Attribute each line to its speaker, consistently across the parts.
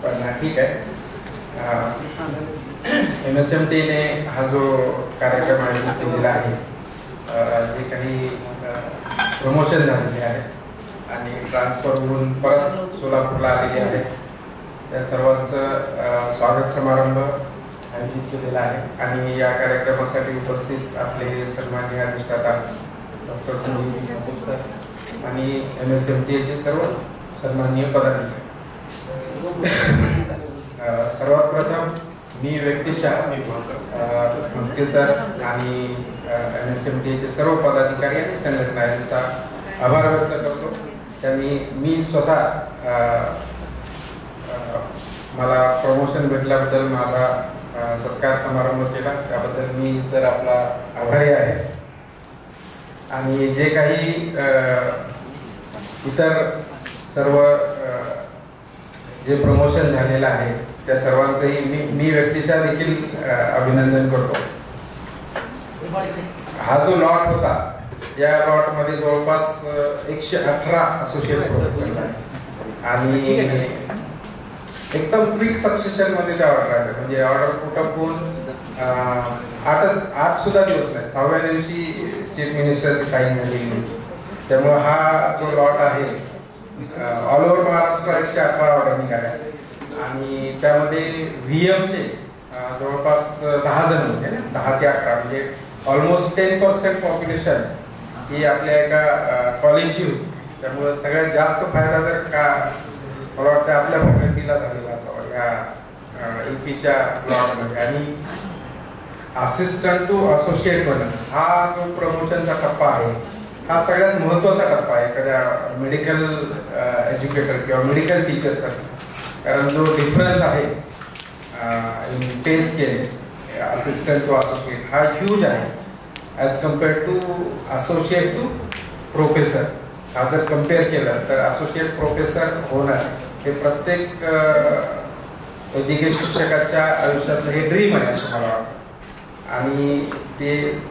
Speaker 1: पण ठीक आहे. MSMT ने हा जो कार्यक्रम आयोजित केलेला आहे, जे काही प्रमोशन झालेले आहे आणि ट्रान्सफर होऊन परत सोलापूरला आलेले आहेत, त्या सर्वांचं स्वागत समारंभ आयोजित केलेला आहे. आणि या कार्यक्रमासाठी उपस्थित आपले सन्माननीय अधिष्ठाता डॉक्टर संजीव ठाकूर सर आणि MSMT सर्व सन्माननीय पदाधिकारी. सर्वात प्रथम मी व्यक्तिशः मस्के सर आणि MSMT सर्व पदाधिकारी आणि संघटना यांचा आभार व्यक्त करतो. त्यांनी मी स्वतः मला प्रमोशन भेटल्याबद्दल माझा सत्कार समारंभ केला, त्याबद्दल मी सर आपला आभारी आहे. आणि जे काही इतर सर्व जे प्रमोशन झालेलं आहे त्या सर्वांचंही मी व्यक्तिशः देखील अभिनंदन करतो. हा जो लॉट होता, या लॉटमध्ये जवळपास 118 असोसिएट प्रोफेसर आहेत आणि एकदम क्विक सक्सेशन मध्ये त्या ऑर्डर आल्या. म्हणजे ऑर्डर पुटअप होऊन 8 सुद्धा दिवस नाही, 6व्या दिवशी चीफ मिनिस्टरची साईन झाली. त्यामुळे हा जो लॉट आहे ऑल ओव्हर महाराष्ट्र 118 ऑर्डर निघाल्या आणि त्यामध्ये VM चे जवळपास 10 जण होते, 10 ते 11, म्हणजे ऑलमोस्ट 10% पॉप्युलेशन ही आपल्या एका कॉलेजची होती. त्यामुळे सगळ्यात जास्त फायदा जर का मला वाटतं आपल्या फॅकल्टीला झालेला असावा या EPच्या लॉटमध्ये. आणि असिस्टंट टू असोसिएट बनणं हा जो प्रमोशनचा टप्पा आहे, हा सगळ्यात महत्त्वाचा टप्पा आहे एखाद्या मेडिकल एज्युकेटर किंवा मेडिकल टीचरसाठी. कारण जो डिफरन्स आहे in pay scale assistant to associate हा ह्यूज आहे as compared to associate to professor. हा जर कम्पेअर केलं तर असोसिएट प्रोफेसर होणं हे प्रत्येक वैद्यकीय शिक्षकाच्या आयुष्यातलं हे ड्रीम आहे असं मला वाटतं. आणि ते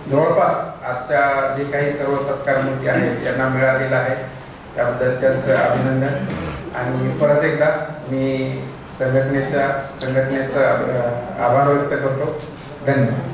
Speaker 1: जवळपास आजच्या जे काही सर्व सत्कारमूर्ती आहेत त्यांना मिळालेलं आहे, त्याबद्दल त्यांचं अभिनंदन. आणि परत एकदा मी संघटनेचा आभार व्यक्त करतो. धन्यवाद.